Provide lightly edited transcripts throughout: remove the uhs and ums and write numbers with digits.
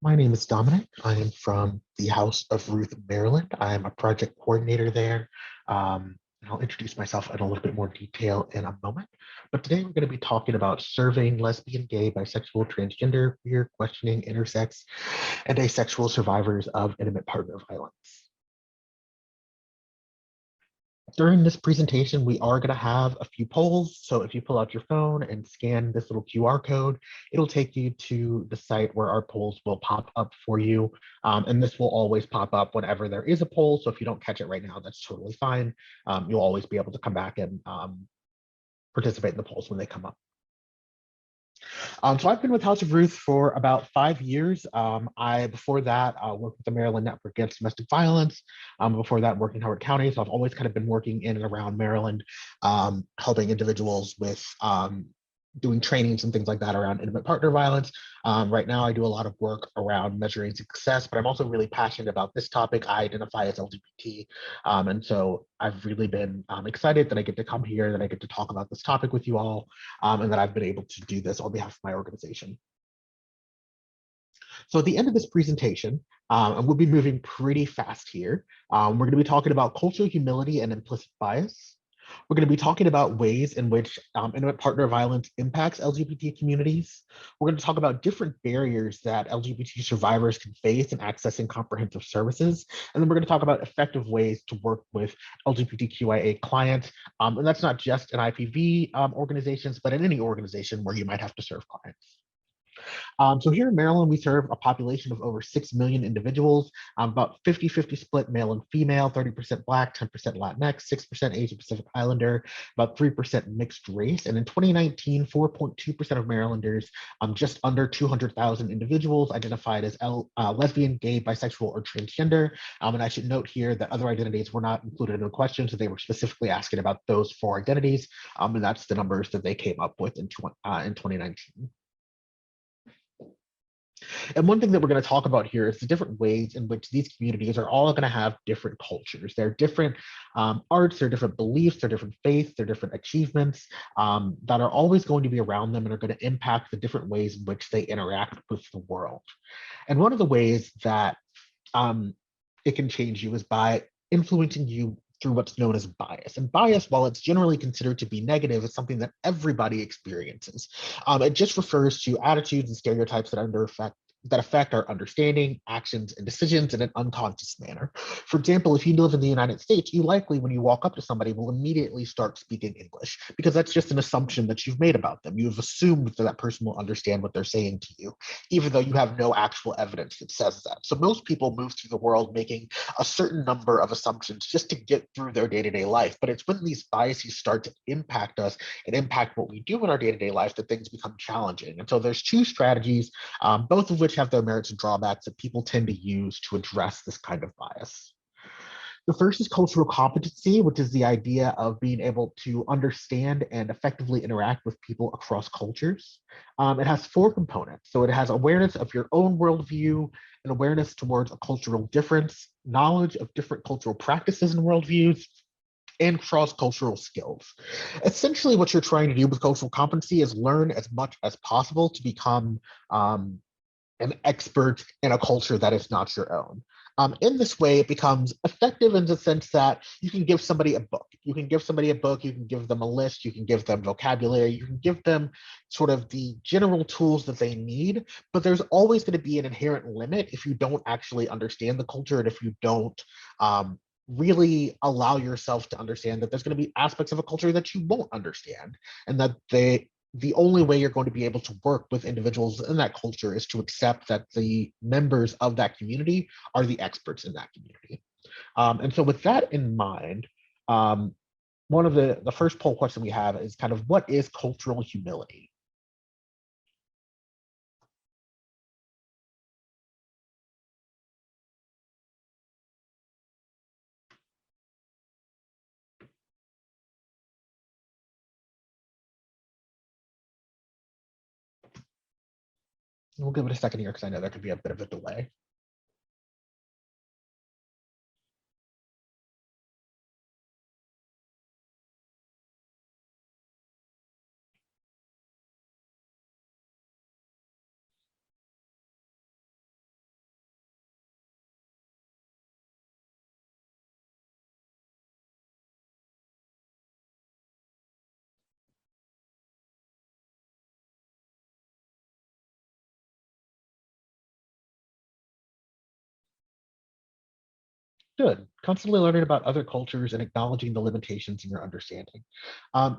My name is Dominic. I am from the House of Ruth, Maryland. I am a project coordinator there. And I'll introduce myself in a little bit more detail in a moment. But today we're going to be talking about serving lesbian, gay, bisexual, transgender, queer, questioning, intersex, and asexual survivors of intimate partner violence. During this presentation, we are going to have a few polls. So if you pull out your phone and scan this little QR code, it'll take you to the site where our polls will pop up for you. And this will always pop up whenever there is a poll. So if you don't catch it right now, that's totally fine. You'll always be able to come back and participate in the polls when they come up. So I've been with House of Ruth for about 5 years. Before that, worked with the Maryland Network Against Domestic Violence. Before that, worked in Howard County. So I've always kind of been working in and around Maryland, helping individuals with doing trainings and things like that around intimate partner violence. Right now, I do a lot of work around measuring success, but I'm also really passionate about this topic. I identify as LGBT. And so I've really been excited that I get to come here, that I get to talk about this topic with you all, and that I've been able to do this on behalf of my organization. So at the end of this presentation, and we'll be moving pretty fast here, we're going to be talking about cultural humility and implicit bias. We're going to be talking about ways in which intimate partner violence impacts LGBT communities. We're going to talk about different barriers that LGBT survivors can face in accessing comprehensive services. And then we're going to talk about effective ways to work with LGBTQIA clients. And that's not just in IPV organizations, but in any organization where you might have to serve clients. So here in Maryland, we serve a population of over 6 million individuals, about 50-50 split male and female, 30% Black, 10% Latinx, 6% Asian Pacific Islander, about 3% mixed race. And in 2019, 4.2% of Marylanders, just under 200,000 individuals identified as lesbian, gay, bisexual, or transgender. And I should note here that other identities were not included in the question, so they were specifically asking about those four identities. And that's the numbers that they came up with in 2019. And one thing that we're going to talk about here is the different ways in which these communities are all going to have different cultures. They're different arts, they're different beliefs, they're different faiths, they're different achievements that are always going to be around them and are going to impact the different ways in which they interact with the world. And one of the ways that it can change you is by influencing you through what's known as bias. And bias, while it's generally considered to be negative, is something that everybody experiences. It just refers to attitudes and stereotypes that affect our understanding, actions, and decisions in an unconscious manner. For example, if you live in the United States, you likely, when you walk up to somebody, will immediately start speaking English because that's just an assumption that you've made about them. You've assumed that that person will understand what they're saying to you, even though you have no actual evidence that says that. So most people move through the world making a certain number of assumptions just to get through their day-to-day life. But it's when these biases start to impact us and impact what we do in our day-to-day life that things become challenging. And so there's two strategies, both of which have their merits and drawbacks that people tend to use to address this kind of bias. The first is cultural competency, which is the idea of being able to understand and effectively interact with people across cultures. It has four components. So it has awareness of your own worldview, an awareness towards a cultural difference, knowledge of different cultural practices and worldviews, and cross-cultural skills. Essentially, what you're trying to do with cultural competency is learn as much as possible to become an expert in a culture that is not your own. In this way, it becomes effective in the sense that you can give somebody a book. You can give somebody a book, you can give them a list, you can give them vocabulary, you can give them sort of the general tools that they need, but there's always going to be an inherent limit if you don't actually understand the culture and if you don't really allow yourself to understand that there's going to be aspects of a culture that you won't understand and that the only way you're going to be able to work with individuals in that culture is to accept that the members of that community are the experts in that community. And so with that in mind, one of the first poll question we have is kind of what is cultural humility? We'll give it a second here because I know there could be a bit of a delay. Good. Constantly learning about other cultures and acknowledging the limitations in your understanding.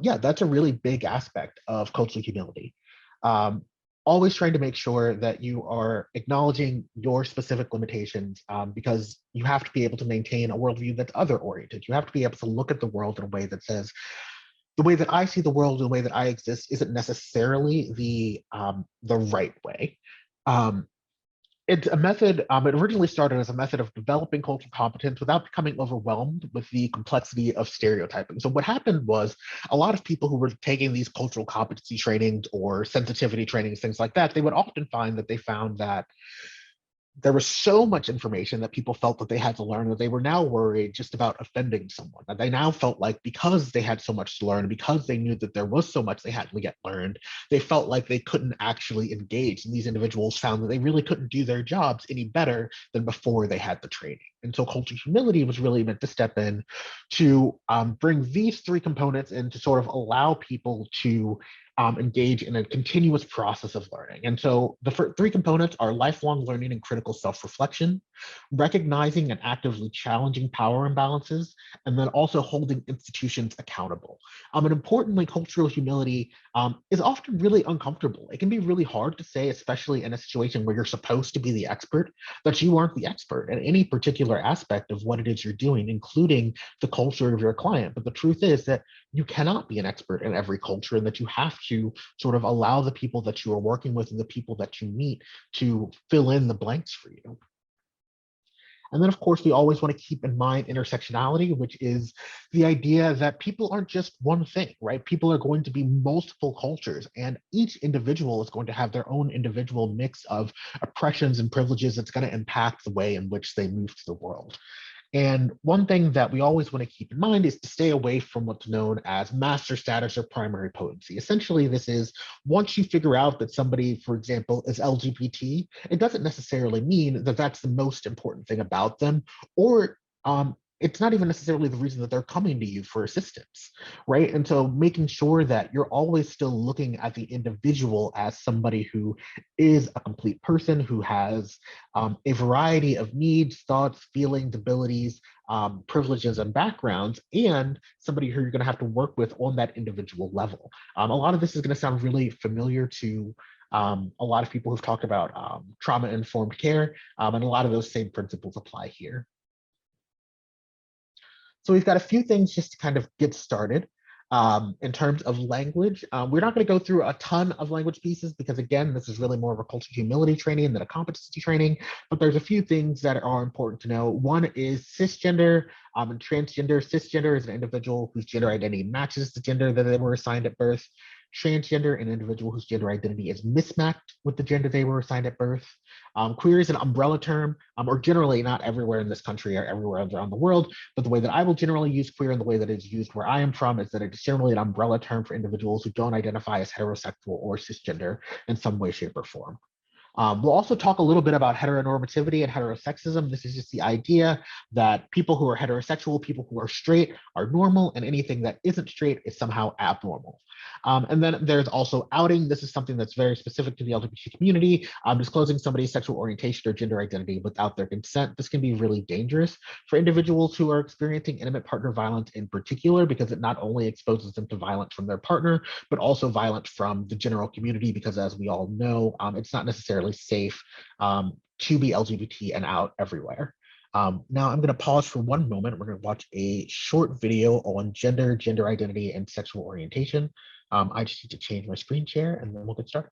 Yeah, that's a really big aspect of cultural humility. Um, Always trying to make sure that you are acknowledging your specific limitations because you have to be able to maintain a worldview that's other oriented. You have to be able to look at the world in a way that says, the way that I see the world, the way that I exist, isn't necessarily the right way. Um, it's a method, it originally started as a method of developing cultural competence without becoming overwhelmed with the complexity of stereotyping. So, what happened was a lot of people who were taking these cultural competency trainings or sensitivity trainings, things like that, they would often find that they found that there was so much information that people felt that they had to learn that they were now worried just about offending someone. That they now felt like because they had so much to learn, because they knew that there was so much they had to get learned, they felt like they couldn't actually engage. And these individuals found that they really couldn't do their jobs any better than before they had the training. And so cultural humility was really meant to step in to bring these three components in to sort of allow people to engage in a continuous process of learning. And so the three components are lifelong learning and critical self-reflection, recognizing and actively challenging power imbalances, and then also holding institutions accountable. And importantly, cultural humility is often really uncomfortable. It can be really hard to say, especially in a situation where you're supposed to be the expert, that you aren't the expert in any particular aspect of what it is you're doing, including the culture of your client. But the truth is that you cannot be an expert in every culture and that you have to sort of allow the people that you are working with and the people that you meet to fill in the blanks for you. And then, of course, we always want to keep in mind intersectionality, which is the idea that people aren't just one thing, right? People are going to be multiple cultures, and each individual is going to have their own individual mix of oppressions and privileges that's going to impact the way in which they move to the world. And one thing that we always want to keep in mind is to stay away from what's known as master status or primary potency. Essentially, this is once you figure out that somebody, for example, is LGBT, it doesn't necessarily mean that that's the most important thing about them, or it's not even necessarily the reason that they're coming to you for assistance, right? And so making sure that you're always still looking at the individual as somebody who is a complete person who has a variety of needs, thoughts, feelings, abilities, privileges, and backgrounds, and somebody who you're going to have to work with on that individual level. A lot of this is going to sound really familiar to a lot of people who've talked about trauma-informed care, and a lot of those same principles apply here. So we've got a few things just to kind of get started. In terms of language, we're not going to go through a ton of language pieces because, again, this is really more of a cultural humility training than a competency training. But there's a few things that are important to know. One is cisgender and transgender. Cisgender is an individual whose gender identity matches the gender that they were assigned at birth. Transgender, an individual whose gender identity is mismatched with the gender they were assigned at birth. Queer is an umbrella term, or generally not everywhere in this country or everywhere around the world, but the way that I will generally use queer and the way that it's used where I am from is that it's generally an umbrella term for individuals who don't identify as heterosexual or cisgender in some way, shape, or form. We'll also talk a little bit about heteronormativity and heterosexism. This is just the idea that people who are heterosexual, people who are straight are normal, and anything that isn't straight is somehow abnormal. And then there's also outing. This is something that's very specific to the LGBT community. Disclosing somebody's sexual orientation or gender identity without their consent. This can be really dangerous for individuals who are experiencing intimate partner violence in particular, because it not only exposes them to violence from their partner, but also violence from the general community, because as we all know, it's not necessarily safe to be LGBT and out everywhere. Now I'm going to pause for one moment. We're going to watch a short video on gender, gender identity, and sexual orientation. I just need to change my screen share and then we'll get started.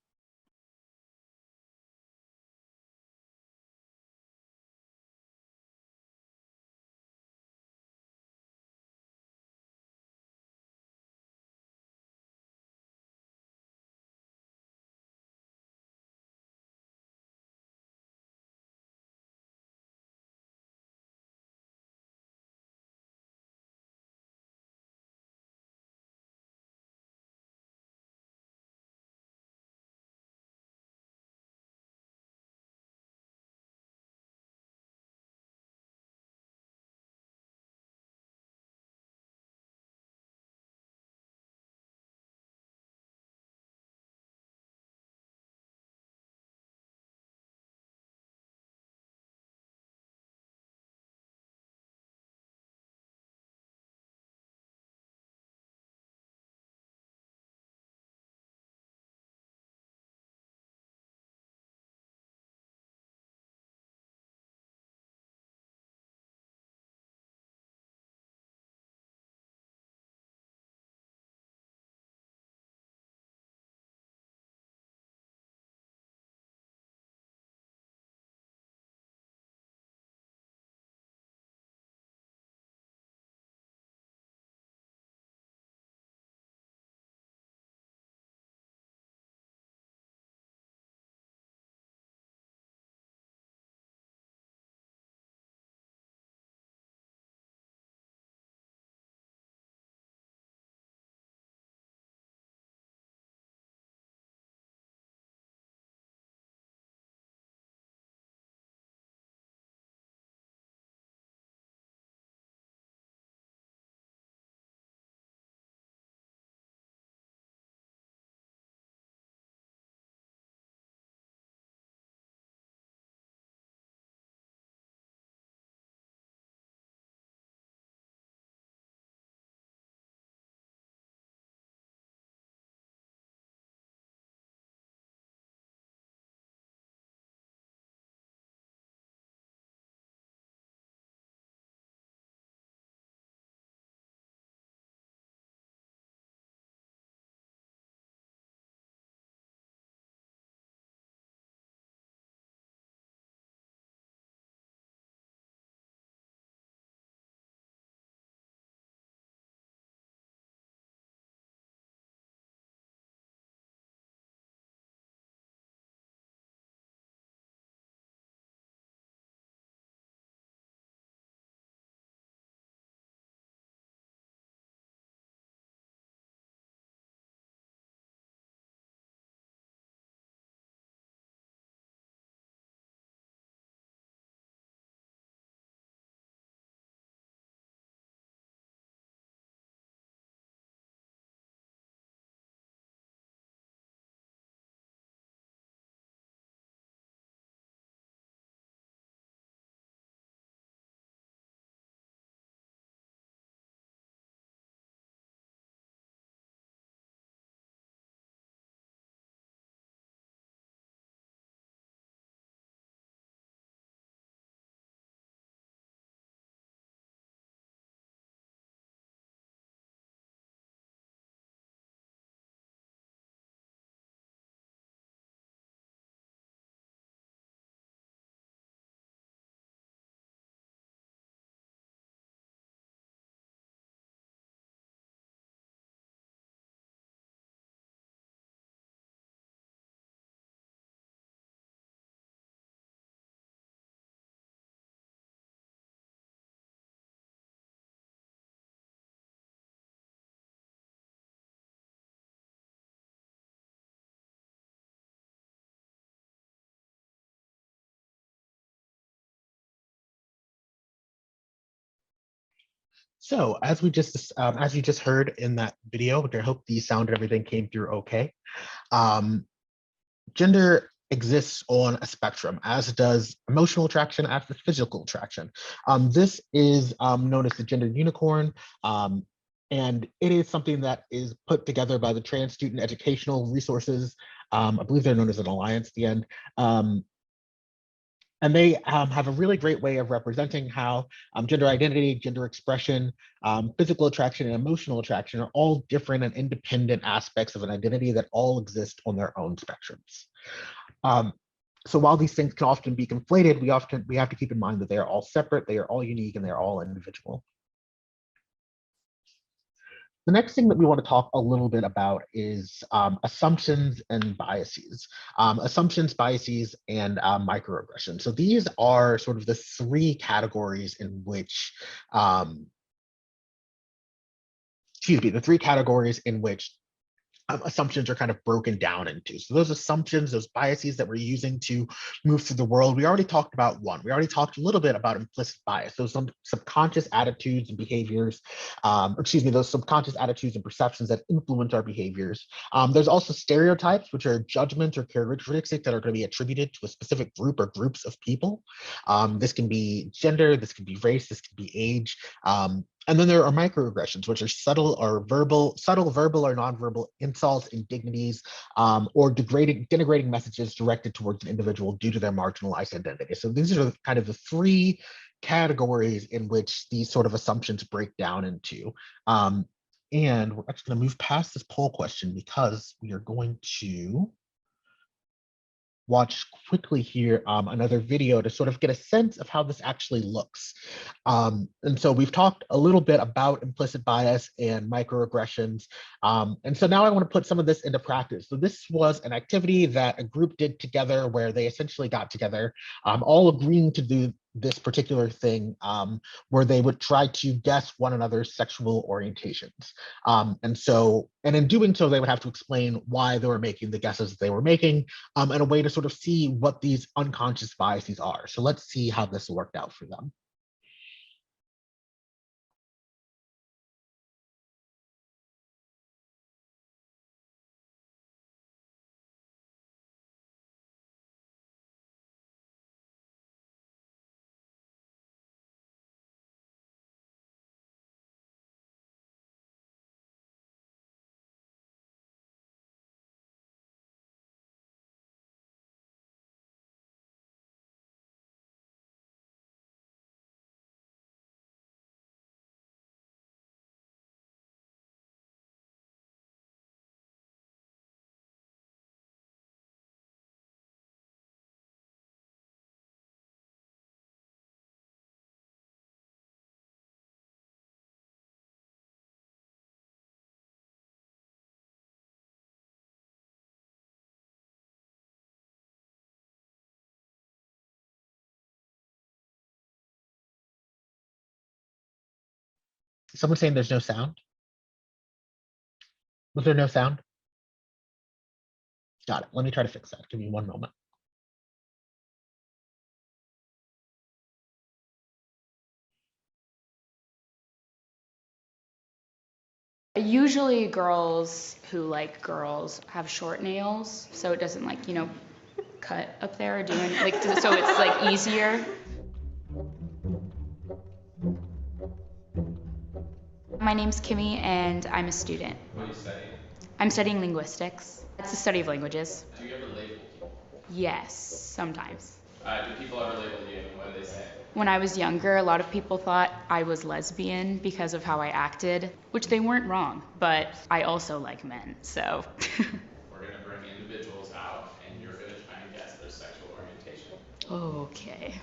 So as you just heard in that video, which I hope the sound and everything came through okay. Um, Gender exists on a spectrum, as does emotional attraction, as does physical attraction. This is known as the gender unicorn. Um, and it is something that is put together by the Trans Student Educational Resources. I believe they're known as an alliance at the end. Um, and they have a really great way of representing how gender identity, gender expression, physical attraction, and emotional attraction are all different and independent aspects of an identity that all exist on their own spectrums. Um, so while these things can often be conflated, we have to keep in mind that they are all separate, they are all unique, and they are all individual. The next thing that we want to talk a little bit about is assumptions and biases. Assumptions, biases, and microaggressions. So these are sort of the three categories in which, the three categories in which assumptions are kind of broken down into. So those assumptions, those biases that we're using to move through the world, we already talked about one. We already talked a little bit about implicit bias, those subconscious attitudes and behaviors, those subconscious attitudes and perceptions that influence our behaviors. There's also stereotypes, which are judgments or characteristics that are going to be attributed to a specific group or groups of people. This can be gender, this can be race, this can be age. And then there are microaggressions, which are subtle, verbal or nonverbal insults, indignities, or denigrating messages directed towards an individual due to their marginalized identity. So these are kind of the three categories in which these sort of assumptions break down into. And we're actually going to move past this poll question because we are going to watch quickly here another video to sort of get a sense of how this actually looks. And so we've talked a little bit about implicit bias and microaggressions. And so now I want to put some of this into practice. So this was an activity that a group did together where they essentially got together, all agreeing to do this particular thing where they would try to guess one another's sexual orientations. And in doing so, they would have to explain why they were making the guesses they were making, and a way to sort of see what these unconscious biases are. So let's see how this worked out for them. Someone saying there's no sound? Was there no sound? Got it. Let me try to fix that. Give me one moment. Usually girls who like girls have short nails, so it doesn't like, cut up there or do anything, like, so it's like easier. My name's Kimmy and I'm a student. What are you studying? I'm studying linguistics. It's the study of languages. Do you ever label people? Yes, sometimes. Do people ever label you, and what do they say? When I was younger, a lot of people thought I was lesbian because of how I acted, which they weren't wrong, but I also like men, so. We're gonna bring individuals out, and you're gonna try and guess their sexual orientation. Okay.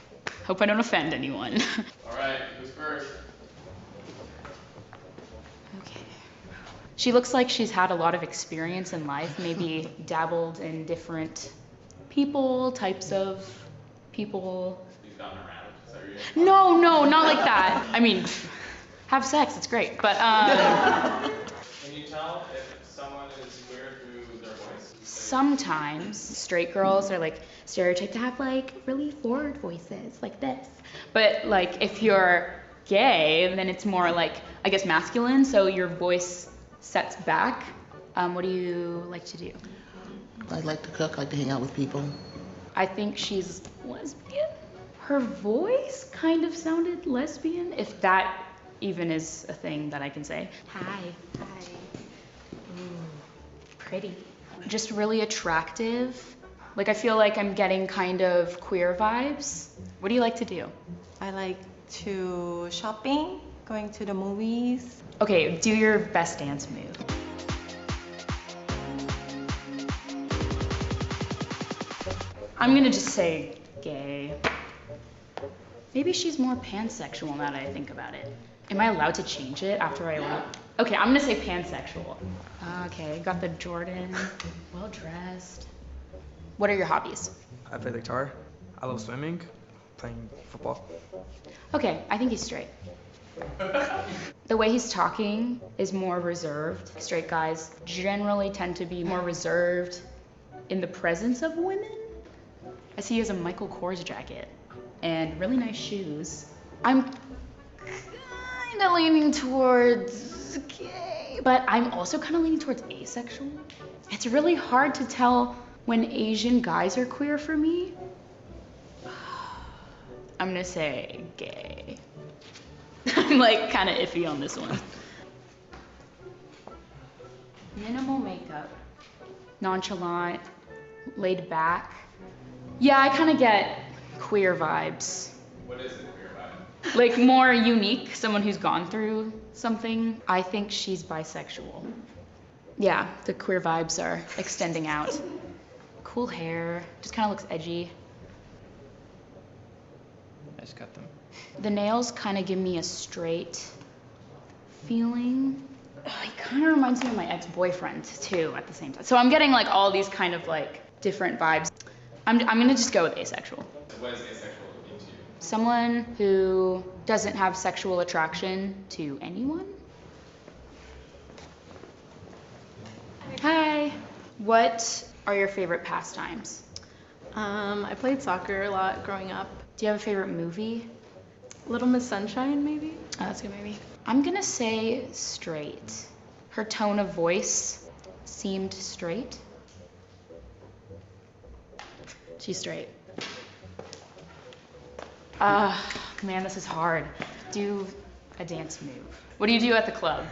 Hope I don't offend anyone. All right, who's first? Okay. She looks like she's had a lot of experience in life, maybe dabbled in different people, types of people. You've gotten around. Is that what you're No, not like that. I mean, have sex, it's great, but Can you tell if someone is queer through their voice? sometimes straight girls are like stereotyped to have like really forward voices like this. But like if you're gay, then it's more like, I guess, masculine, so your voice sets back. What do you like to do? I like to cook, I like to hang out with people. I think she's lesbian. Her voice kind of sounded lesbian, if that even is a thing that I can say. Hi. Hi. Ooh, pretty. Just really attractive. Like, I feel like I'm getting kind of queer vibes. What do you like to do? I like to shopping, going to the movies. Okay, do your best dance move. I'm gonna just say gay. Maybe she's more pansexual now that I think about it. Am I allowed to change it after I leave? Okay, I'm gonna say pansexual. Okay, got the Jordan, well dressed. What are your hobbies? I play the guitar. I love swimming, playing football. Okay, I think he's straight. The way he's talking is more reserved. Straight guys generally tend to be more reserved in the presence of women. I see he has a Michael Kors jacket and really nice shoes. I'm kind of leaning towards gay, but I'm also kind of leaning towards asexual. It's really hard to tell when Asian guys are queer for me. I'm gonna say gay. I'm like kind of iffy on this one. Minimal makeup, nonchalant, laid back. Yeah, I kind of get queer vibes. What is a queer vibe? Like more unique, someone who's gone through something. I think she's bisexual. Yeah, the queer vibes are extending out. Cool hair, just kind of looks edgy. I just cut them. The nails kind of give me a straight feeling. He kind of reminds me of my ex-boyfriend too at the same time. So I'm getting like all these kind of like different vibes. I'm gonna just go with asexual. What does asexual mean to you? Someone who doesn't have sexual attraction to anyone. Hi. What are your favorite pastimes? I played soccer a lot growing up. Do you have a favorite movie? Little Miss Sunshine, maybe? Oh, that's a good movie. I'm gonna say straight. Her tone of voice seemed straight. She's straight. Man, this is hard. Do a dance move. What do you do at the club?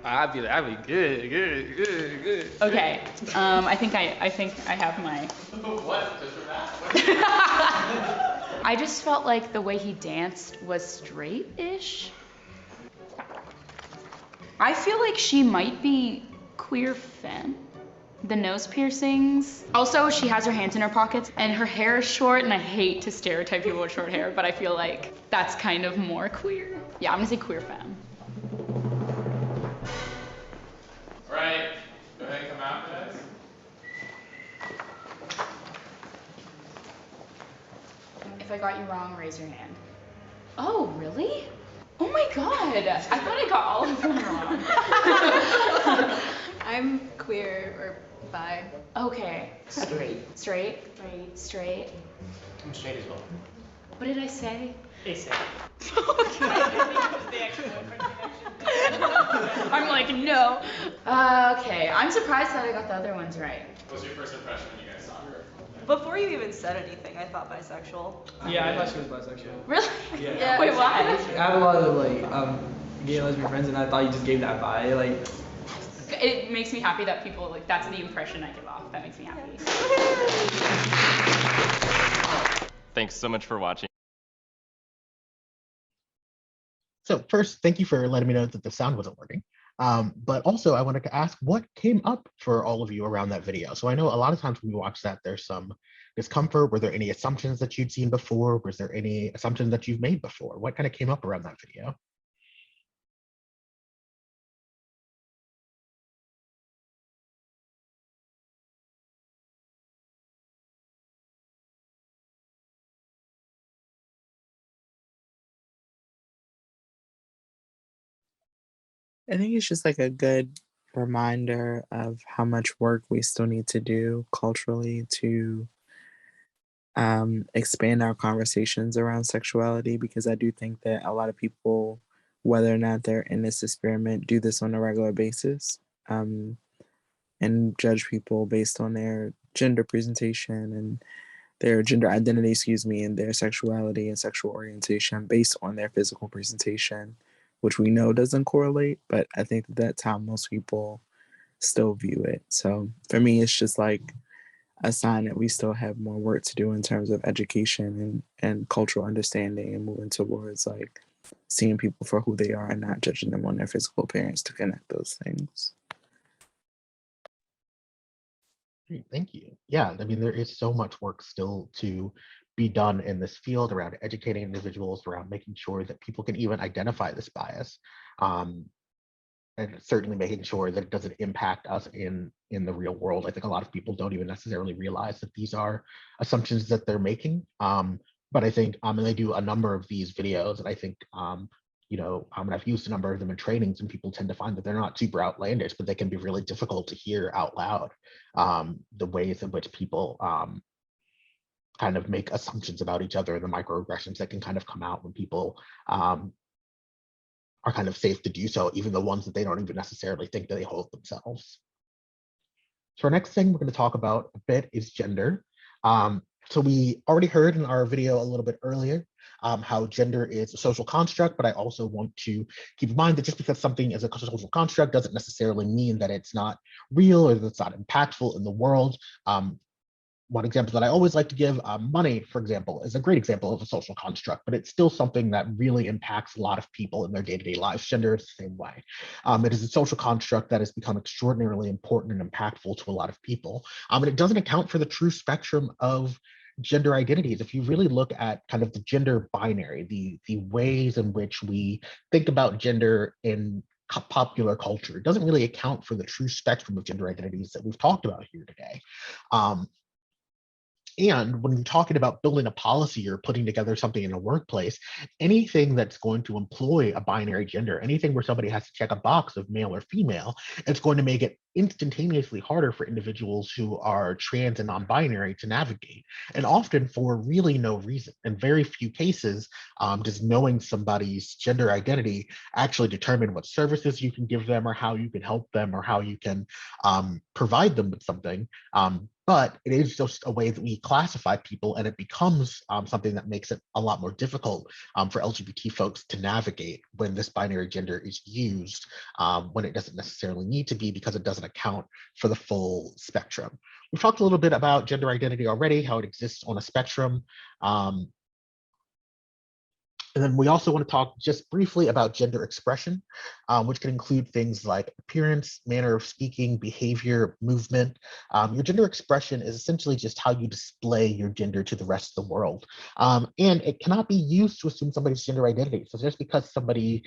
I'd be good. Okay. I think I have my. What? Just for that? I just felt like the way he danced was straight-ish. I feel like she might be queer femme. The nose piercings. Also, she has her hands in her pockets and her hair is short, and I hate to stereotype people with short hair, but I feel like that's kind of more queer. Yeah, I'm gonna say queer femme. All right, go ahead and come out, guys. If I got you wrong, raise your hand. Oh, really? Oh my god, I thought I got all of them wrong. I'm queer or bi. Okay. Straight. Straight? Straight. I'm straight as well. What did I say? Asexual. I'm like, no. Okay, I'm surprised that I got the other ones right. What was your first impression when you guys saw her? Before you even said anything, I thought bisexual. Yeah, I thought she was bisexual. Really? Yeah. Wait, why? I have a lot of like gay and lesbian friends, and I thought you just gave that vibe. Like, It makes me happy that people, like, that's the impression I give off. That makes me happy. Thanks so much for watching. So first, thank you for letting me know that the sound wasn't working. But also I wanted to ask what came up for all of you around that video. So I know a lot of times when we watch that, there's some discomfort. Were there any assumptions that you'd seen before? Was there any assumptions that you've made before? What kind of came up around that video? I think it's just like a good reminder of how much work we still need to do culturally to expand our conversations around sexuality, because I do think that a lot of people, whether or not they're in this experiment, do this on a regular basis, and judge people based on their gender presentation and their gender identity, and their sexuality and sexual orientation based on their physical presentation, which we know doesn't correlate, but I think that that's how most people still view it. So for me, it's just like a sign that we still have more work to do in terms of education and cultural understanding, and moving towards like seeing people for who they are and not judging them on their physical appearance to connect those things. Great, thank you. Yeah, I mean, there is so much work still to be done in this field around educating individuals, around making sure that people can even identify this bias. And certainly making sure that it doesn't impact us in the real world. I think a lot of people don't even necessarily realize that these are assumptions that they're making. But I think, and they do a number of these videos, and I think, and I've used a number of them in trainings, and people tend to find that they're not super outlandish, but they can be really difficult to hear out loud. The ways in which people kind of make assumptions about each other, the microaggressions that can kind of come out when people are kind of safe to do so, even the ones that they don't even necessarily think that they hold themselves. So our next thing we're going to talk about a bit is gender. So we already heard in our video a little bit earlier how gender is a social construct, but I also want to keep in mind that just because something is a social construct doesn't necessarily mean that it's not real or that it's not impactful in the world. One example that I always like to give, money, for example, is a great example of a social construct, but it's still something that really impacts a lot of people in their day-to-day lives. Gender is the same way. It is a social construct that has become extraordinarily important and impactful to a lot of people. And it doesn't account for the true spectrum of gender identities. If you really look at kind of the gender binary, the ways in which we think about gender in popular culture, it doesn't really account for the true spectrum of gender identities that we've talked about here today. And when you're talking about building a policy or putting together something in a workplace, anything that's going to employ a binary gender, anything where somebody has to check a box of male or female, it's going to make it instantaneously harder for individuals who are trans and non-binary to navigate, and often for really no reason. In very few cases, does knowing somebody's gender identity actually determine what services you can give them, or how you can help them, or how you can provide them with something. But it is just a way that we classify people, and it becomes something that makes it a lot more difficult for LGBT folks to navigate when this binary gender is used, when it doesn't necessarily need to be, because it doesn't account for the full spectrum. We've talked a little bit about gender identity already, how it exists on a spectrum. And then we also want to talk just briefly about gender expression, which can include things like appearance, manner of speaking, behavior, movement. Your gender expression is essentially just how you display your gender to the rest of the world. And it cannot be used to assume somebody's gender identity. So just because somebody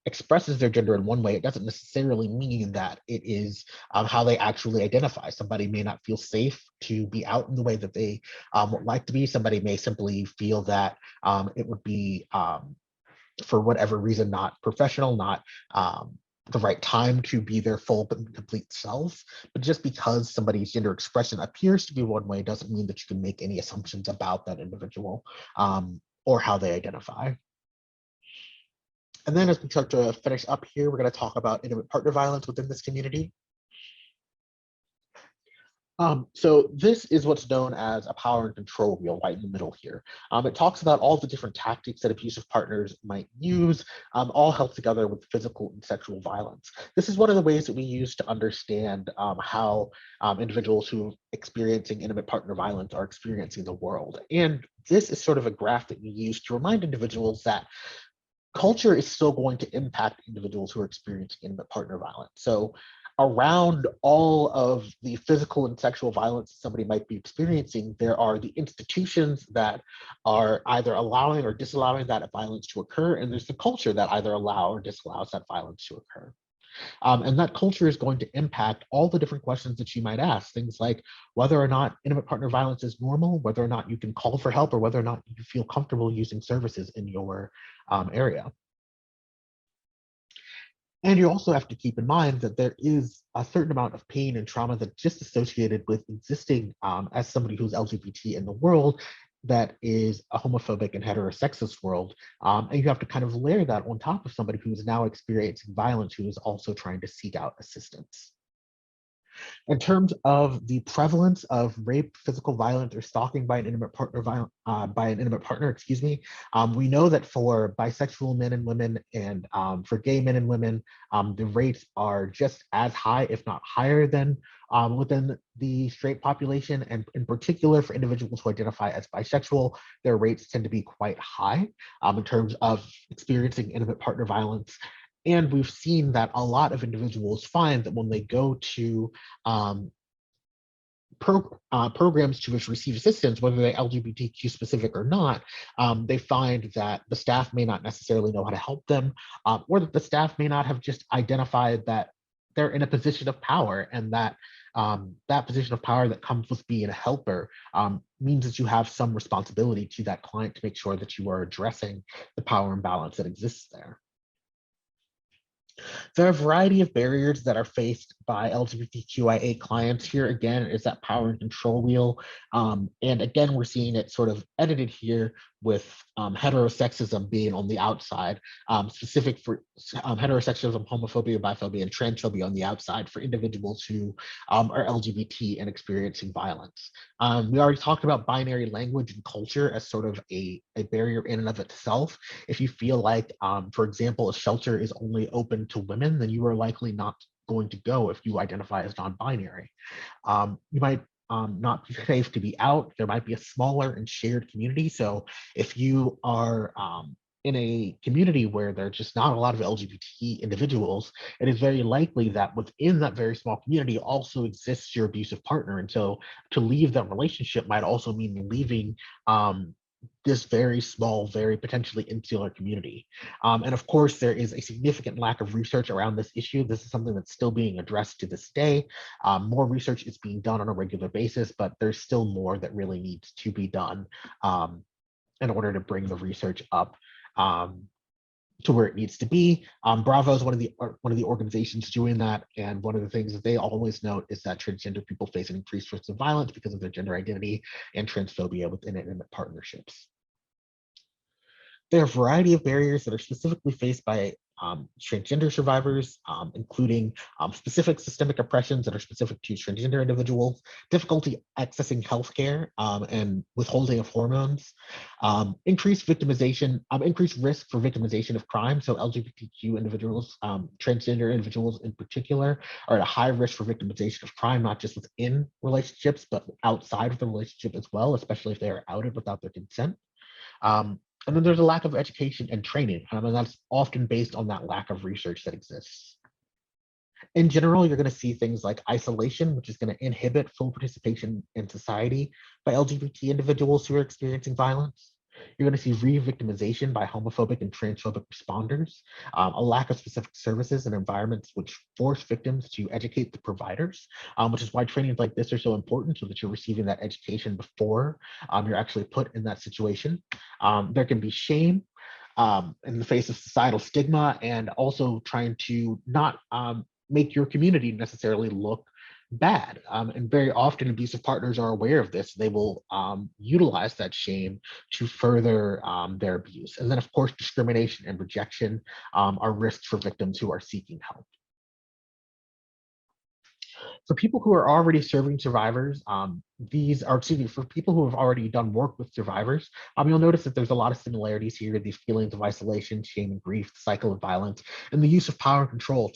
expresses their gender in one way, it doesn't necessarily mean that it is how they actually identify. Somebody may not feel safe to be out in the way that they would like to be. Somebody may simply feel that it would be, for whatever reason, not professional, not the right time to be their full and complete self. But just because somebody's gender expression appears to be one way doesn't mean that you can make any assumptions about that individual or how they identify. And then as we start to finish up here, we're going to talk about intimate partner violence within this community. So this is what's known as a power and control wheel right in the middle here. It talks about all the different tactics that abusive partners might use, all held together with physical and sexual violence. This is one of the ways that we use to understand how individuals who are experiencing intimate partner violence are experiencing the world. And this is sort of a graph that we use to remind individuals that culture is still going to impact individuals who are experiencing intimate partner violence. So around all of the physical and sexual violence somebody might be experiencing, there are the institutions that are either allowing or disallowing that violence to occur, and there's the culture that either allow or disallows that violence to occur. And that culture is going to impact all the different questions that you might ask, things like whether or not intimate partner violence is normal, whether or not you can call for help, or whether or not you feel comfortable using services in your area. And you also have to keep in mind that there is a certain amount of pain and trauma that's just associated with existing as somebody who's LGBT in the world that is a homophobic and heterosexist world. And you have to kind of layer that on top of somebody who is now experiencing violence, who is also trying to seek out assistance. In terms of the prevalence of rape, physical violence, or stalking by an intimate partner, excuse me, we know that for bisexual men and women and for gay men and women, the rates are just as high, if not higher than within the straight population. And in particular, for individuals who identify as bisexual, their rates tend to be quite high in terms of experiencing intimate partner violence. And we've seen that a lot of individuals find that when they go to programs to receive assistance, whether they're LGBTQ specific or not, they find that the staff may not necessarily know how to help them, or that the staff may not have just identified that they're in a position of power, and that that position of power that comes with being a helper means that you have some responsibility to that client to make sure that you are addressing the power imbalance that exists there. There are a variety of barriers that are faced by LGBTQIA clients. Here again is that power and control wheel. And again, we're seeing it sort of edited here with heterosexism being on the outside, specific for heterosexism, homophobia, biphobia, and transphobia on the outside for individuals who are LGBT and experiencing violence. We already talked about binary language and culture as sort of a barrier in and of itself. If you feel like, for example, a shelter is only open to women, then you are likely not going to go if you identify as non-binary. You might not be safe to be out. There might be a smaller and shared community. So if you are in a community where there's just not a lot of LGBT individuals, it is very likely that within that very small community also exists your abusive partner. And so to leave that relationship might also mean leaving this very small, very potentially insular community. And of course, there is a significant lack of research around this issue. This is something that's still being addressed to this day. More research is being done on a regular basis, but there's still more that really needs to be done in order to bring the research up to where it needs to be. Bravo is one of the organizations doing that, and one of the things that they always note is that transgender people face an increased risk of violence because of their gender identity and transphobia within intimate partnerships. There are a variety of barriers that are specifically faced by transgender survivors, including specific systemic oppressions that are specific to transgender individuals, difficulty accessing healthcare and withholding of hormones, increased victimization, increased risk for victimization of crime. So LGBTQ individuals, transgender individuals in particular, are at a high risk for victimization of crime, not just within relationships, but outside of the relationship as well, especially if they are outed without their consent. And then there's a lack of education and training, and that's often based on that lack of research that exists. In general, you're going to see things like isolation, which is going to inhibit full participation in society by LGBT individuals who are experiencing violence. You're going to see re-victimization by homophobic and transphobic responders, a lack of specific services and environments which force victims to educate the providers, which is why trainings like this are so important, so that you're receiving that education before you're actually put in that situation. There can be shame in the face of societal stigma, and also trying to not make your community necessarily look bad. And very often abusive partners are aware of this. They will utilize that shame to further their abuse. And then of course, discrimination and rejection are risks for victims who are seeking help. For people who are already serving survivors, for people who have already done work with survivors, you'll notice that there's a lot of similarities here, these feelings of isolation, shame, and grief, the cycle of violence, and the use of power and control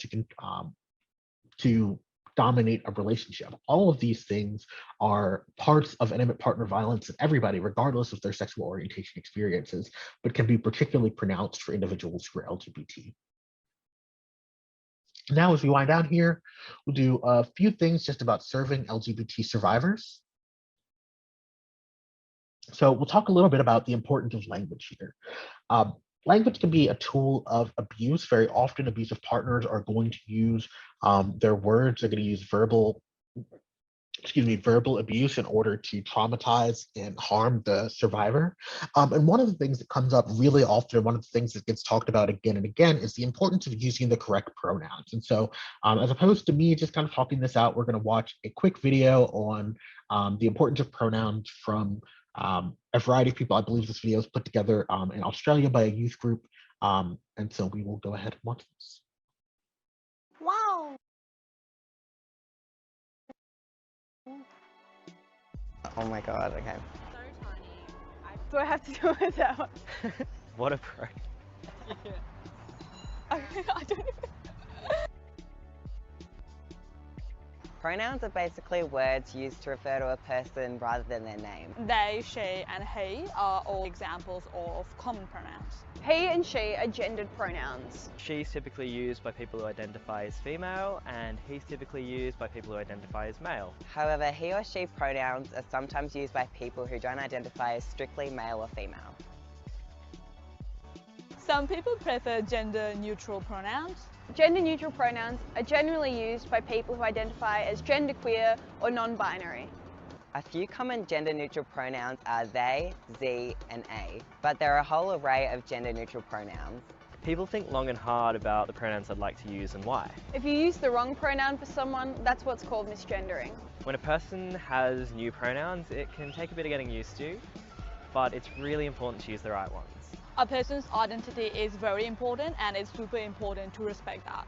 to dominate a relationship. All of these things are parts of intimate partner violence that everybody, regardless of their sexual orientation experiences, but can be particularly pronounced for individuals who are LGBT. Now, as we wind down here, we'll do a few things just about serving LGBT survivors. So we'll talk a little bit about the importance of language here. Language can be a tool of abuse. Very often, abusive partners are going to use their words. They're going to use verbal verbal abuse in order to traumatize and harm the survivor. And one of the things that comes up really often, one of the things that gets talked about again and again, is the importance of using the correct pronouns. And so, as opposed to me just kind of talking this out, we're going to watch a quick video on the importance of pronouns from a variety of people. I believe this video is put together in Australia by a youth group. And so we will go ahead and watch this. Wow. Oh my god, okay. So tiny. Do I have to do it with that one? What a pro. I don't even... Pronouns are basically words used to refer to a person rather than their name. They, she, and he are all examples of common pronouns. He and she are gendered pronouns. She's typically used by people who identify as female, and he's typically used by people who identify as male. However, he or she pronouns are sometimes used by people who don't identify as strictly male or female. Some people prefer gender-neutral pronouns. Gender-neutral pronouns are generally used by people who identify as genderqueer or non-binary. A few common gender-neutral pronouns are they, ze, and a, but there are a whole array of gender-neutral pronouns. People think long and hard about the pronouns I'd like to use and why. If you use the wrong pronoun for someone, that's what's called misgendering. When a person has new pronouns, it can take a bit of getting used to, but it's really important to use the right ones. A person's identity is very important, and it's super important to respect that.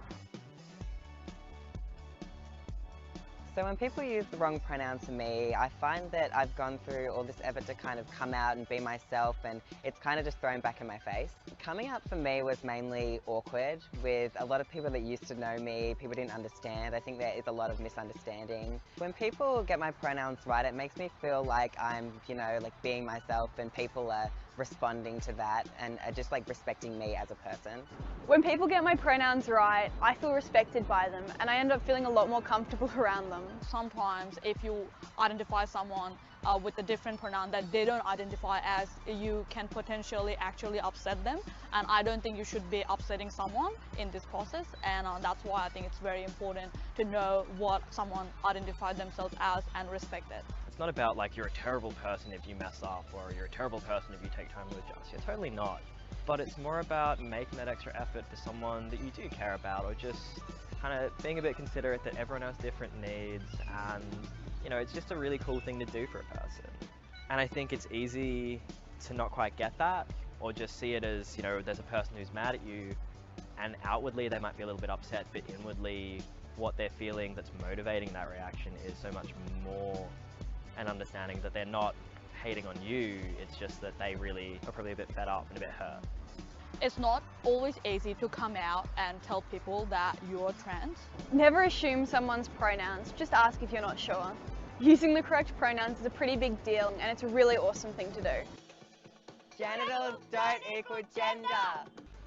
So when people use the wrong pronoun to me, I find that I've gone through all this effort to kind of come out and be myself, and it's kind of just thrown back in my face. Coming out for me was mainly awkward, with a lot of people that used to know me, people didn't understand. I think there is a lot of misunderstanding. When people get my pronouns right, it makes me feel like I'm, like being myself, and people are responding to that and are just like respecting me as a person. When people get my pronouns right, I feel respected by them, and I end up feeling a lot more comfortable around them. Sometimes if you identify someone with a different pronoun that they don't identify as, you can potentially actually upset them, and I don't think you should be upsetting someone in this process, and that's why I think it's very important to know what someone identified themselves as and respect it. It's not about like you're a terrible person if you mess up, or you're a terrible person if you take time to adjust. You're totally not. But it's more about making that extra effort for someone that you do care about, or just kind of being a bit considerate that everyone has different needs, and it's just a really cool thing to do for a person. And I think it's easy to not quite get that, or just see it as, there's a person who's mad at you, and outwardly they might be a little bit upset, but inwardly what they're feeling that's motivating that reaction is so much more an understanding that they're not hating on you, it's just that they really are probably a bit fed up and a bit hurt. It's not always easy to come out and tell people that you're trans. Never assume someone's pronouns, just ask if you're not sure. Using the correct pronouns is a pretty big deal, and it's a really awesome thing to do. Genitals don't equal gender.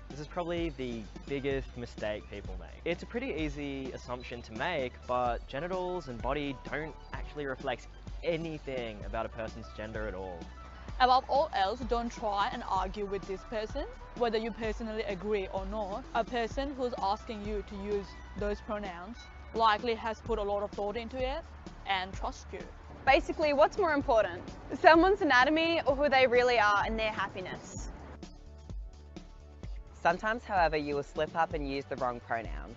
This is probably the biggest mistake people make. It's a pretty easy assumption to make, but genitals and body don't actually reflect anything about a person's gender at all. Above all else, don't try and argue with this person, whether you personally agree or not. A person who's asking you to use those pronouns likely has put a lot of thought into it and trusts you. Basically, what's more important? Someone's anatomy or who they really are and their happiness? Sometimes, however, you will slip up and use the wrong pronoun.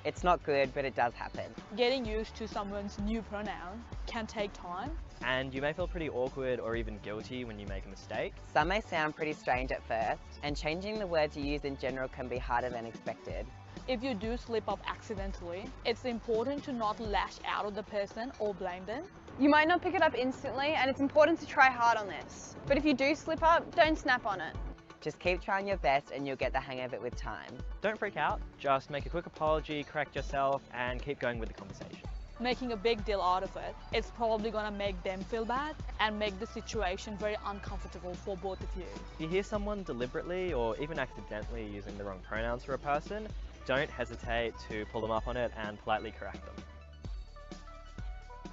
It's not good, but it does happen. Getting used to someone's new pronoun can take time. And you may feel pretty awkward or even guilty when you make a mistake. Some may sound pretty strange at first, and changing the words you use in general can be harder than expected. If you do slip up accidentally, it's important to not lash out at the person or blame them. You might not pick it up instantly, and it's important to try hard on this. But if you do slip up, don't snap on it. Just keep trying your best and you'll get the hang of it with time. Don't freak out, just make a quick apology, correct yourself, and keep going with the conversation. Making a big deal out of it, it's probably gonna make them feel bad and make the situation very uncomfortable for both of you. If you hear someone deliberately or even accidentally using the wrong pronouns for a person, don't hesitate to pull them up on it and politely correct them.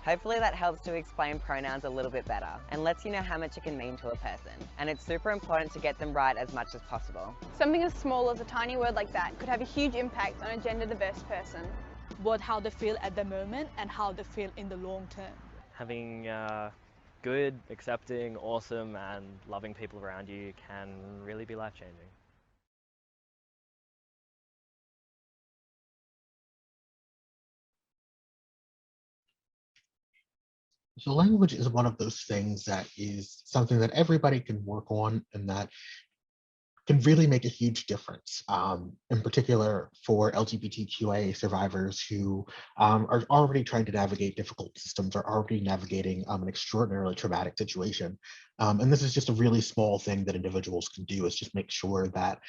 Hopefully that helps to explain pronouns a little bit better and lets you know how much it can mean to a person. And it's super important to get them right as much as possible. Something as small as a tiny word like that could have a huge impact on a gender diverse person. Both how they feel at the moment and how they feel in the long term. having good, accepting, awesome, and loving people around you can really be life-changing. So language is one of those things that is something that everybody can work on and that can really make a huge difference, in particular for LGBTQIA survivors who are already trying to navigate difficult systems, are already navigating an extraordinarily traumatic situation. And this is just a really small thing that individuals can do, is just make sure that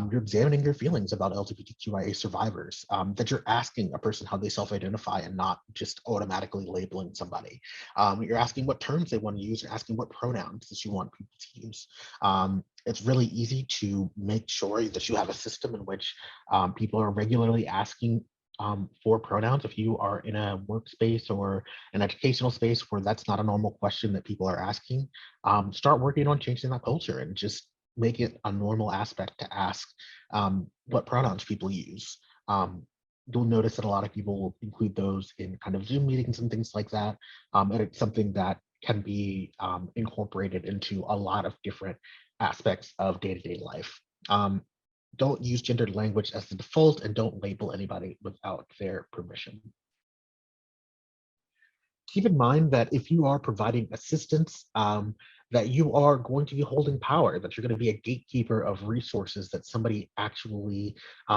you're examining your feelings about LGBTQIA survivors, that you're asking a person how they self-identify and not just automatically labeling somebody. You're asking what terms they want to use, you're asking what pronouns that you want people to use. It's really easy to make sure that you have a system in which people are regularly asking for pronouns. If you are in a workspace or an educational space where that's not a normal question that people are asking, start working on changing that culture and just make it a normal aspect to ask what pronouns people use. You'll notice that a lot of people will include those in kind of Zoom meetings and things like that. And it's something that can be incorporated into a lot of different aspects of day-to-day life. Don't use gendered language as the default, and don't label anybody without their permission. Keep in mind that if you are providing assistance, that you are going to be holding power, that you're going to be a gatekeeper of resources that somebody actually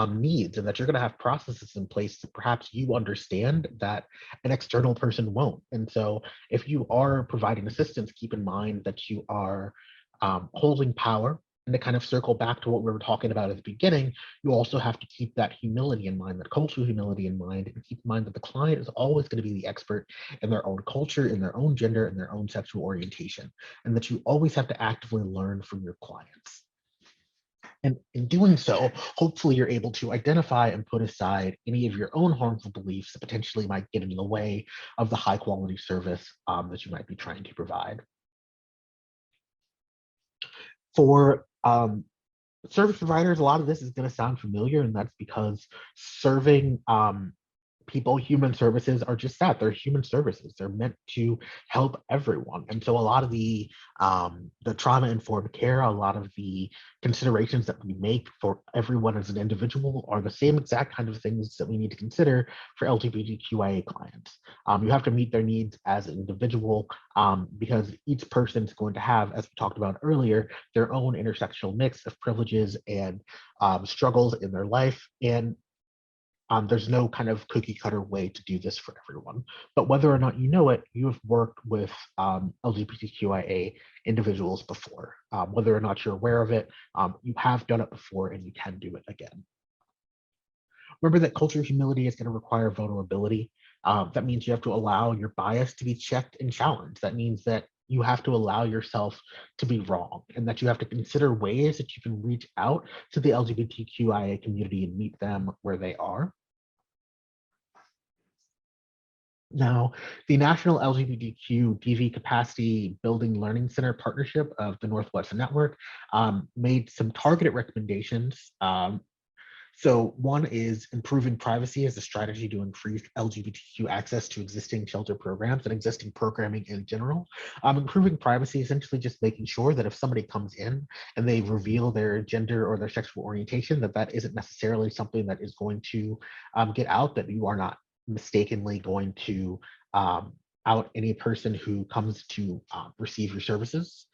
needs, and that you're going to have processes in place that perhaps you understand that an external person won't. And so if you are providing assistance, keep in mind that you are holding power. And to kind of circle back to what we were talking about at the beginning, you also have to keep that humility in mind, that cultural humility in mind, and keep in mind that the client is always going to be the expert in their own culture, in their own gender, in their own sexual orientation, and that you always have to actively learn from your clients. And in doing so, hopefully you're able to identify and put aside any of your own harmful beliefs that potentially might get in the way of the high quality service that you might be trying to provide. For service providers, a lot of this is going to sound familiar, and that's because serving people, human services are just that. They're human services. They're meant to help everyone. And so a lot of the trauma-informed care, a lot of the considerations that we make for everyone as an individual are the same exact kind of things that we need to consider for LGBTQIA clients. You have to meet their needs as an individual because each person is going to have, as we talked about earlier, their own intersectional mix of privileges and struggles in their life. And there's no kind of cookie cutter way to do this for everyone. But whether or not you know it, you have worked with LGBTQIA individuals before. Whether or not you're aware of it, you have done it before and you can do it again. Remember that cultural humility is going to require vulnerability. That means you have to allow your bias to be checked and challenged. That means that you have to allow yourself to be wrong, and that you have to consider ways that you can reach out to the LGBTQIA community and meet them where they are. Now, the National LGBTQ DV Capacity Building Learning Center partnership of the Northwest Network made some targeted recommendations. So one is improving privacy as a strategy to increase LGBTQ access to existing shelter programs and existing programming in general. Improving privacy, essentially just making sure that if somebody comes in and they reveal their gender or their sexual orientation, that that isn't necessarily something that is going to get out, that you are not mistakenly going to out any person who comes to receive your services.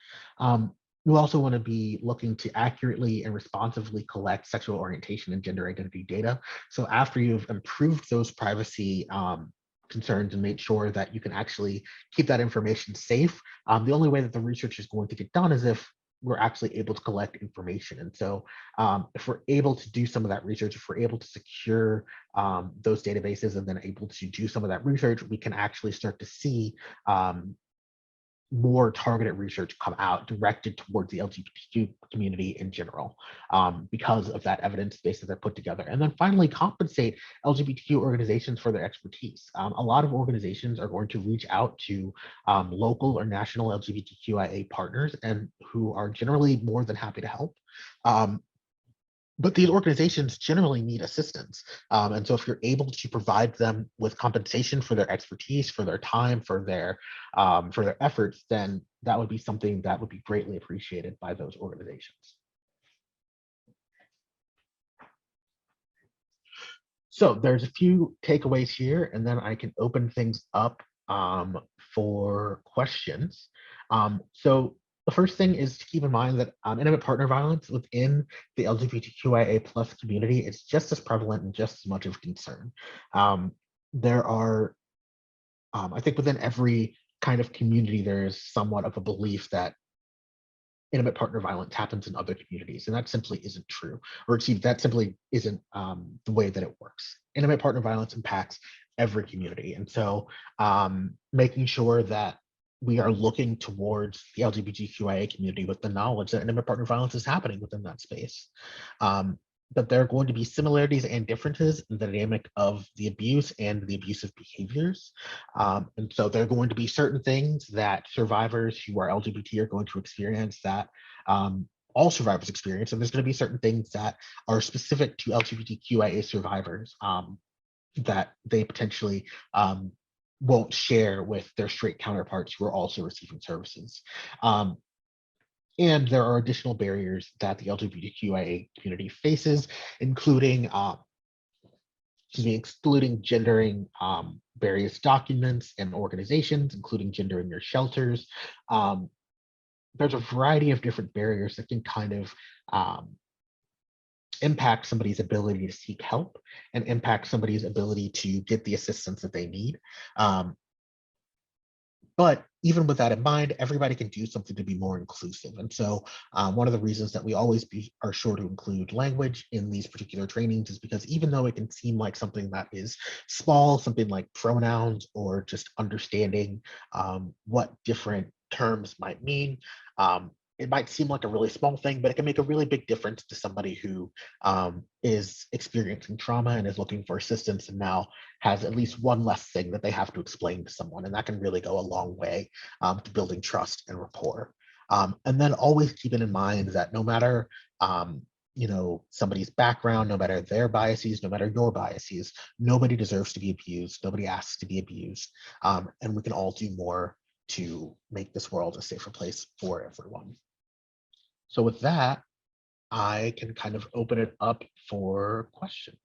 You also want to be looking to accurately and responsively collect sexual orientation and gender identity data. So after you've improved those privacy concerns and made sure that you can actually keep that information safe, the only way that the research is going to get done is if we're actually able to collect information. And so if we're able to do some of that research, if we're able to secure those databases and then able to do some of that research, we can actually start to see more targeted research come out directed towards the LGBTQ community in general because of that evidence base that they're put together. And then finally, compensate LGBTQ organizations for their expertise. A lot of organizations are going to reach out to local or national LGBTQIA partners and who are generally more than happy to help. but these organizations generally need assistance. And so if you're able to provide them with compensation for their expertise, for their time, for their efforts, then that would be something that would be greatly appreciated by those organizations. So there's a few takeaways here, and then I can open things up for questions. So the first thing is to keep in mind that intimate partner violence within the LGBTQIA plus community is just as prevalent and just as much of a concern. There are, I think within every kind of community, there is somewhat of a belief that intimate partner violence happens in other communities, and that simply isn't true, or excuse, that simply isn't the way that it works. Intimate partner violence impacts every community, and so making sure that we are looking towards the LGBTQIA community with the knowledge that intimate partner violence is happening within that space. But there are going to be similarities and differences in the dynamic of the abuse and the abusive behaviors. And so there are going to be certain things that survivors who are LGBT are going to experience that all survivors experience. And there's going to be certain things that are specific to LGBTQIA survivors that they potentially won't share with their straight counterparts who are also receiving services. And there are additional barriers that the LGBTQIA community faces, including, excluding gendering various documents and organizations, including gendering your shelters. There's a variety of different barriers that can kind of impact somebody's ability to seek help and impact somebody's ability to get the assistance that they need. But even with that in mind, everybody can do something to be more inclusive. And so one of the reasons that we always are sure to include language in these particular trainings is because even though it can seem like something that is small, something like pronouns or just understanding what different terms might mean, it might seem like a really small thing, but it can make a really big difference to somebody who is experiencing trauma and is looking for assistance and now has at least one less thing that they have to explain to someone. And that can really go a long way to building trust and rapport. And then always keeping in mind that no matter somebody's background, no matter their biases, no matter your biases, nobody deserves to be abused. Nobody asks to be abused. And we can all do more to make this world a safer place for everyone. So with that, I can kind of open it up for questions.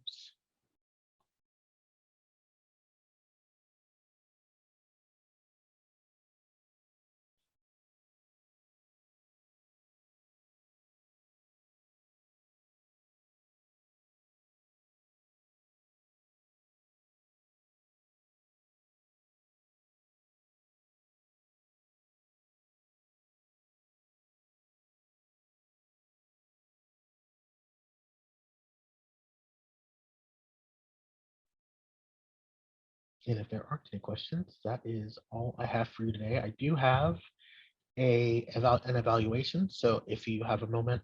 And if there aren't any questions, that is all I have for you today. I do have an evaluation. So if you have a moment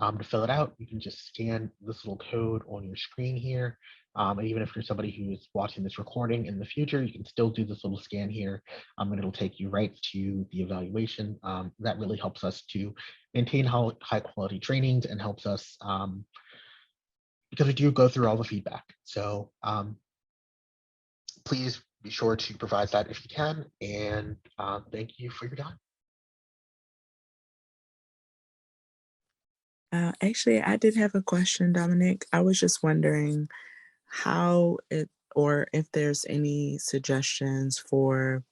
to fill it out, you can just scan this little code on your screen here. And even if you're somebody who is watching this recording in the future, you can still do this little scan here, and it'll take you right to the evaluation. That really helps us to maintain high quality trainings and helps us because we do go through all the feedback. So please be sure to provide that if you can, and thank you for your time. Actually, I did have a question, Dominic. I was just wondering how it, or if there's any suggestions for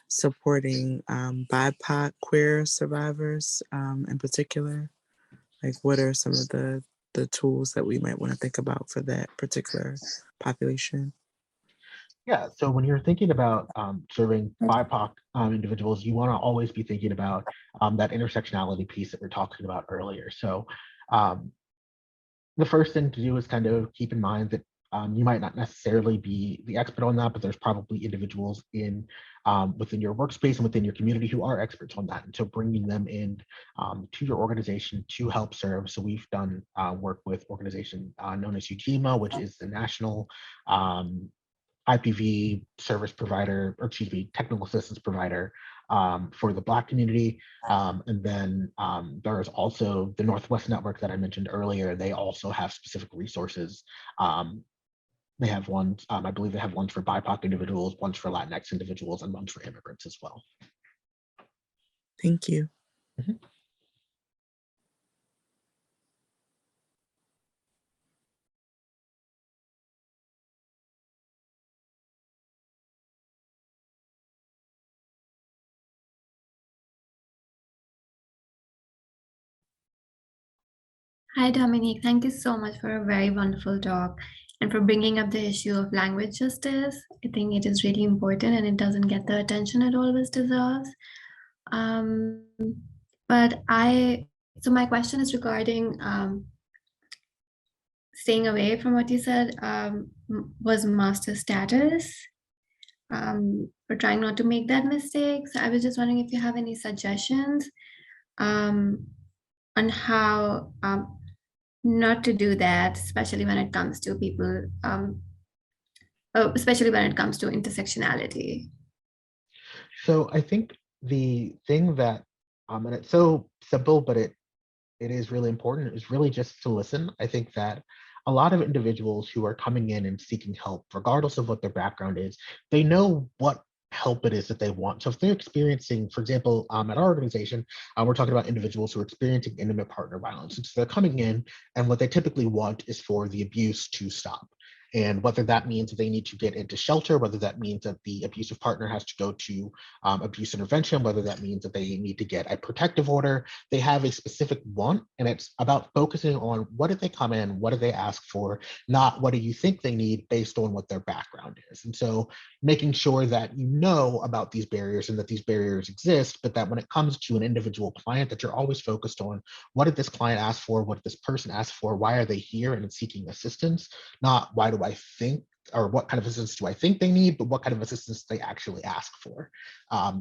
supporting BIPOC queer survivors in particular. Like, what are some of the tools that we might want to think about for that particular population? Yeah, so when you're thinking about serving BIPOC individuals, you want to always be thinking about that intersectionality piece that we are talking about earlier. So the first thing to do is kind of keep in mind that you might not necessarily be the expert on that, but there's probably individuals in within your workspace and within your community who are experts on that. And so bringing them in to your organization to help serve. So we've done work with organization known as UTIMA, which is the national IPV service provider, or excuse me, technical assistance provider for the Black community. And then there's also the Northwest Network that I mentioned earlier. They also have specific resources. They have ones, I believe they have ones for BIPOC individuals, ones for Latinx individuals, and ones for immigrants as well. Thank you. Mhm. Hi, Dominique. Thank you so much for a very wonderful talk and for bringing up the issue of language justice. I think it is really important and it doesn't get the attention it always deserves. Um, so my question is regarding staying away from what you said was master status. We're trying not to make that mistake. So I was just wondering if you have any suggestions on how not to do that, especially when it comes to people, especially when it comes to intersectionality. So I think the thing that, and it's so simple, but it is really important, is really just to listen. I think that a lot of individuals who are coming in and seeking help, regardless of what their background is, they know what help it is that they want. So if they're experiencing, for example, at our organization, we're talking about individuals who are experiencing intimate partner violence. And so they're coming in, and what they typically want is for the abuse to stop. And whether that means that they need to get into shelter, whether that means that the abusive partner has to go to abuse intervention, whether that means that they need to get a protective order, they have a specific want, and it's about focusing on what did they come in, what did they ask for, not what do you think they need based on what their background is. And so making sure that you know about these barriers and that these barriers exist, but that when it comes to an individual client, that you're always focused on what did this client ask for, what did this person ask for, why are they here and seeking assistance, not why do I think, or what kind of assistance do I think they need, but what kind of assistance they actually ask for.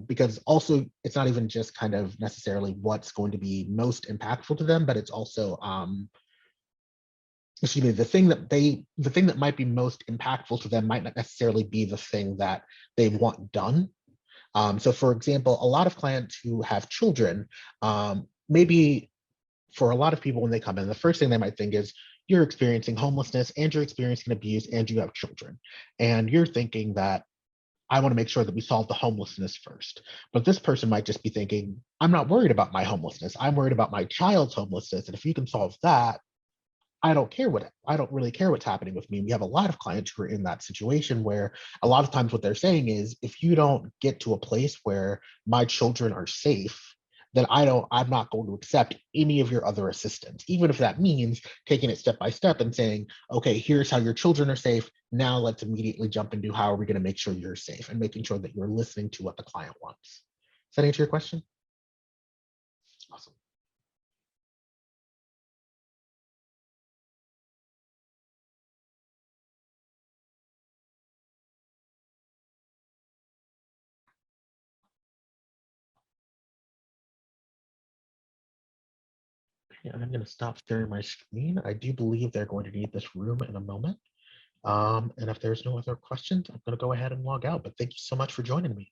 Because also it's not even just kind of necessarily what's going to be most impactful to them, but it's also, excuse me, the thing that might be most impactful to them might not necessarily be the thing that they want done. So for example, a lot of clients who have children, maybe for a lot of people when they come in, the first thing they might think is, you're experiencing homelessness and you're experiencing abuse and you have children. And you're thinking that I want to make sure that we solve the homelessness first. But this person might just be thinking, I'm not worried about my homelessness. I'm worried about my child's homelessness. And if you can solve that, I don't really care what's happening with me. We have a lot of clients who are in that situation where a lot of times what they're saying is, if you don't get to a place where my children are safe, then I'm not going to accept any of your other assistance, even if that means taking it step by step and saying, okay, here's how your children are safe. Now let's immediately jump into how are we going to make sure you're safe, and making sure that you're listening to what the client wants. Does that answer your question? Awesome. Yeah, I'm going to stop sharing my screen. I do believe they're going to need this room in a moment. And if there's no other questions, I'm going to go ahead and log out. But thank you so much for joining me.